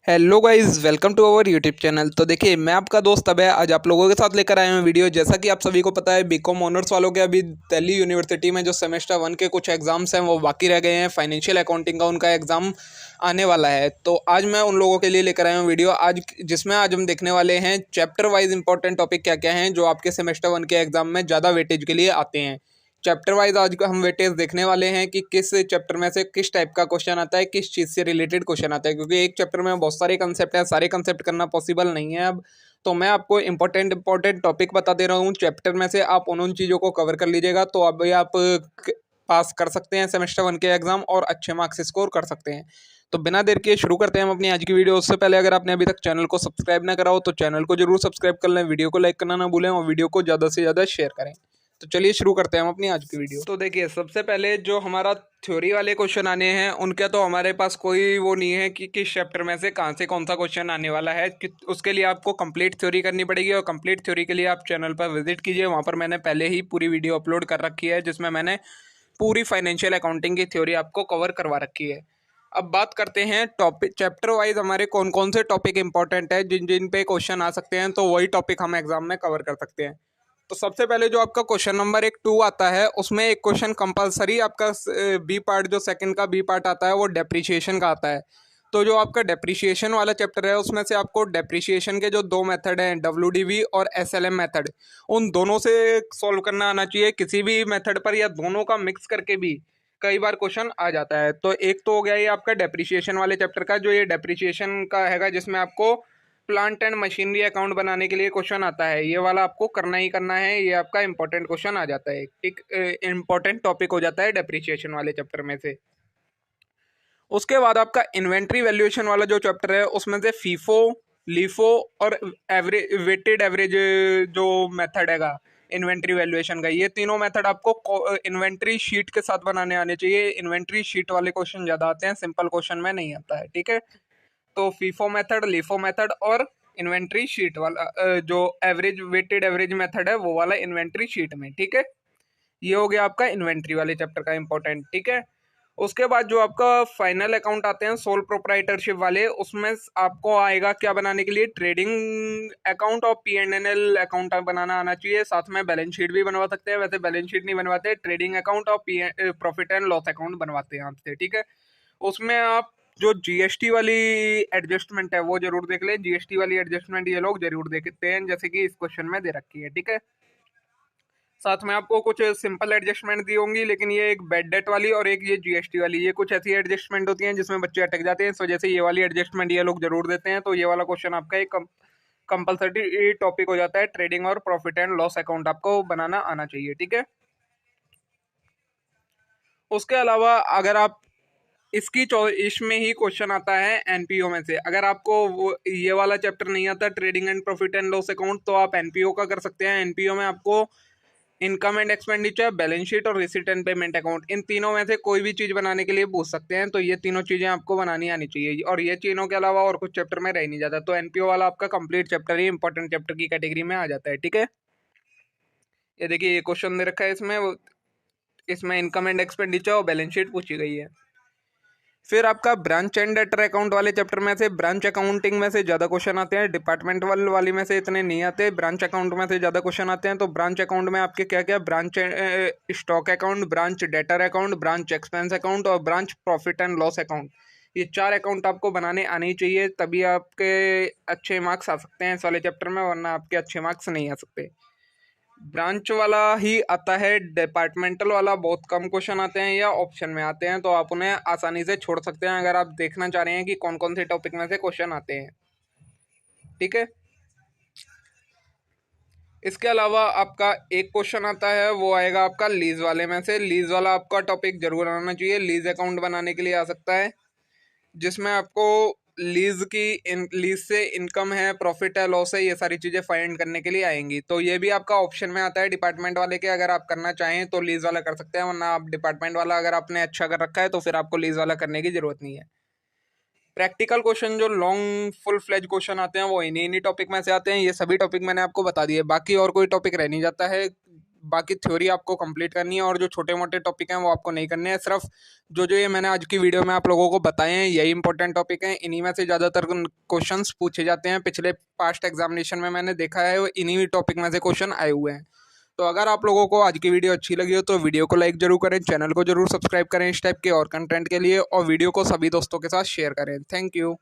Hello guys, welcome to our YouTube channel. तो देखिए, मैं आपका दोस्त अभय आज आप लोगों के साथ लेकर आया हूँ वीडियो। जैसा कि आप सभी को पता है, बीकॉम ऑनर्स वालों के अभी दिल्ली यूनिवर्सिटी में जो सेमेस्टर 1 के कुछ एग्जाम्स हैं वो बाकी रह गए हैं। फाइनेंशियल अकाउंटिंग का उनका एग्ज़ाम आने वाला है, तो आज मैं उन लोगों के लिए लेकर आया हूँ वीडियो आज, जिसमें आज हम देखने वाले हैं चैप्टर वाइज इंपॉर्टेंट टॉपिक क्या क्या हैं जो आपके सेमेस्टर 1 के एग्जाम में ज़्यादा वेटेज के लिए आते हैं। चैप्टर वाइज आज हम वेटेज देखने वाले हैं कि किस चैप्टर में से किस टाइप का क्वेश्चन आता है, किस चीज़ से रिलेटेड क्वेश्चन आता है, क्योंकि एक चैप्टर में बहुत सारे कंसेप्ट हैं, सारे कंसेप्ट करना पॉसिबल नहीं है अब। तो मैं आपको इंपॉर्टेंट टॉपिक बता दे रहा हूँ चैप्टर में से, आप उन चीज़ों को कवर कर लीजिएगा तो अभी आप पास कर सकते हैं सेमेस्टर 1 के एग्जाम और अच्छे मार्क्स स्कोर कर सकते हैं। तो बिना देर के शुरू करते हैं हम अपनी आज की वीडियो। उससे पहले अगर आपने अभी तक चैनल को सब्सक्राइब ना करा हो तो चैनल को जरूर सब्सक्राइब कर लें, वीडियो को लाइक करना ना भूलें और वीडियो को ज़्यादा से ज़्यादा शेयर करें। तो चलिए शुरू करते हैं हम अपनी आज की वीडियो। तो देखिए, सबसे पहले जो हमारा थ्योरी वाले क्वेश्चन आने हैं उनका तो हमारे पास कोई वो नहीं है कि किस चैप्टर में से कहाँ से कौन सा क्वेश्चन आने वाला है, कि उसके लिए आपको कंप्लीट थ्योरी करनी पड़ेगी। और कंप्लीट थ्योरी के लिए आप चैनल पर विजिट कीजिए, वहाँ पर मैंने पहले ही पूरी वीडियो अपलोड कर रखी है जिसमें मैंने पूरी फाइनेंशियल अकाउंटिंग की थ्योरी आपको कवर करवा रखी है। अब बात करते हैं टॉपिक चैप्टर वाइज हमारे कौन कौन से टॉपिक इंपॉर्टेंट है, जिन जिन पे क्वेश्चन आ सकते हैं, तो वही टॉपिक हम एग्जाम में कवर कर सकते हैं। तो सबसे पहले जो आपका क्वेश्चन नंबर 2 आता है, उसमें एक क्वेश्चन कंपलसरी आपका बी पार्ट, जो सेकंड का बी पार्ट आता है वो डेप्रीशिएशन का आता है। तो जो आपका डेप्रीशिएशन वाला चैप्टर है उसमें से आपको डेप्रीशिएशन के जो दो मेथड हैं, डब्ल्यूडीवी और एसएलएम मेथड, उन दोनों से सॉल्व करना आना चाहिए। किसी भी मेथड पर या दोनों का मिक्स करके भी कई बार क्वेश्चन आ जाता है। तो एक तो हो गया ये आपका डेप्रीशिएशन वाले चैप्टर का, जो ये डेप्रीशिएशन का हैगा, जिसमें आपको प्लांट एंड मशीनरी अकाउंट बनाने के लिए क्वेश्चन आता है। ये वाला आपको करना ही करना है, ये आपका इंपॉर्टेंट क्वेश्चन आ जाता है, एक इंपॉर्टेंट टॉपिक हो जाता है डेप्रीशिएशन वाले चैप्टर में से। उसके बाद आपका इन्वेंट्री वैल्यूएशन वाला जो चैप्टर है उसमें से फीफो, लीफो और एवरेज, वेटेड एवरेज जो मेथड हैगा इन्वेंट्री वैल्यूएशन का, ये तीनों मेथड आपको इन्वेंट्री शीट के साथ बनाने आने चाहिए। इन्वेंट्री शीट वाले क्वेश्चन ज़्यादा आते हैं, सिंपल क्वेश्चन में नहीं आता है, ठीक है। तो फीफो मेथड, लीफो मेथड और इन्वेंट्री शीट वाला जो एवरेज, वेटेड एवरेज मेथड है वो वाला इन्वेंट्री शीट में, ठीक है। ये हो गया आपका इन्वेंट्री वाले चैप्टर का इंपॉर्टेंट, ठीक है। उसके बाद जो आपका फाइनल अकाउंट आते हैं सोल प्रोप्राइटरशिप वाले, उसमें आपको आएगा क्या बनाने के लिए, ट्रेडिंग अकाउंट और पी&एल अकाउंट बनाना आना चाहिए। साथ में बैलेंस शीट भी बनवा सकते हैं, वैसे बैलेंस शीट नहीं बनवाते, ट्रेडिंग अकाउंट और प्रॉफिट एंड लॉस अकाउंट बनवाते हैं आपसे, ठीक है। उसमें आप जो जीएसटी वाली एडजस्टमेंट है वो जरूर देख लें। जीएसटी वाली एडजस्टमेंट ये लोग जरूर देखते हैं, जैसे कि इस क्वेश्चन में दे रखी है, ठीक है। साथ में आपको कुछ सिंपल एडजस्टमेंट दी होंगी, लेकिन ये एक बैड डेट वाली और एक ये जीएसटी वाली, ये कुछ ऐसी एडजस्टमेंट होती हैं जिसमें बच्चे अटक जाते हैं, इस वजह से ये वाली एडजस्टमेंट ये लोग जरूर देते हैं। तो ये वाला क्वेश्चन आपका एक कंपलसरी टॉपिक हो जाता है, ट्रेडिंग और प्रॉफिट एंड लॉस अकाउंट आपको बनाना आना चाहिए, ठीक है। उसके अलावा अगर आप इसकी इसमें ही क्वेश्चन आता है एनपीओ में से, अगर आपको वो ये वाला चैप्टर नहीं आता trading and profit and loss account, तो आप एनपीओ का कर सकते हैं। एनपीओ में आपको income and expenditure, balance sheet और रिसीट एंड पेमेंट अकाउंट, इन तीनों में से कोई भी चीज़ बनाने के लिए पूछ सकते हैं। तो ये तीनों चीज़ें आपको बनानी आनी चाहिए, और ये तीनों के अलावा और कुछ चैप्टर में रह नहीं जाता। तो एनपीओ वाला आपका कंप्लीट चैप्टर ही इंपॉर्टेंट चैप्टर की कैटेगरी में आ जाता है, ठीक है। ये देखिए, ये क्वेश्चन दे रखा है इसमें, इसमें इनकम एंड एक्सपेंडिचर और बैलेंस शीट पूछी गई है। फिर आपका ब्रांच एंड डेटर अकाउंट वाले चैप्टर में से ब्रांच अकाउंटिंग में से ज़्यादा क्वेश्चन आते हैं, डिपार्टमेंटल वाली में से इतने नहीं आते, ब्रांच अकाउंट में से ज़्यादा क्वेश्चन आते हैं। तो ब्रांच अकाउंट में आपके क्या क्या, branch stock account, branch debtor account, branch expense account और branch profit and loss account, ये 4 अकाउंट आपको बनाने आने ही चाहिए, तभी आपके अच्छे मार्क्स आ सकते हैं इस वाले चैप्टर में, वरना आपके अच्छे मार्क्स नहीं आ सकते। ब्रांच वाला ही आता है, डिपार्टमेंटल वाला बहुत कम क्वेश्चन आते हैं या ऑप्शन में आते हैं, तो आप उन्हें आसानी से छोड़ सकते हैं अगर आप देखना चाह रहे हैं कि कौन कौन से टॉपिक में से क्वेश्चन आते हैं, ठीक है। इसके अलावा आपका एक क्वेश्चन आता है, वो आएगा आपका लीज वाले में से। लीज वाला आपका टॉपिक जरूर आना चाहिए, लीज अकाउंट बनाने के लिए आ सकता है, जिसमें आपको लीज से इनकम है, प्रॉफिट है, लॉस है, ये सारी चीज़ें फाइंड करने के लिए आएंगी। तो ये भी आपका ऑप्शन में आता है डिपार्टमेंट वाले के, अगर आप करना चाहें तो लीज वाला कर सकते हैं, वरना आप डिपार्टमेंट वाला अगर आपने अच्छा कर रखा है तो फिर आपको लीज वाला करने की जरूरत नहीं है। प्रैक्टिकल क्वेश्चन जो लॉन्ग फुल फ्लेज क्वेश्चन आते हैं वो इन्हीं इन्हीं टॉपिक में से आते हैं। ये सभी टॉपिक मैंने आपको बता दिए, बाकी और कोई टॉपिक रह नहीं जाता है। बाकी थ्योरी आपको कंप्लीट करनी है और जो छोटे मोटे टॉपिक हैं वो आपको नहीं करने हैं। सिर्फ जो जो ये मैंने आज की वीडियो में आप लोगों को बताए हैं यही इंपॉर्टेंट टॉपिक हैं। इन्हीं में से ज़्यादातर क्वेश्चंस पूछे जाते हैं। पिछले पास्ट एग्जामिनेशन में मैंने देखा है वो इन्हीं टॉपिक में से क्वेश्चन आए हुए हैं। तो अगर आप लोगों को आज की वीडियो अच्छी लगी हो तो वीडियो को लाइक जरूर करें, चैनल को जरूर सब्सक्राइब करें इस टाइप के और कंटेंट के लिए, और वीडियो को सभी दोस्तों के साथ शेयर करें। Thank you.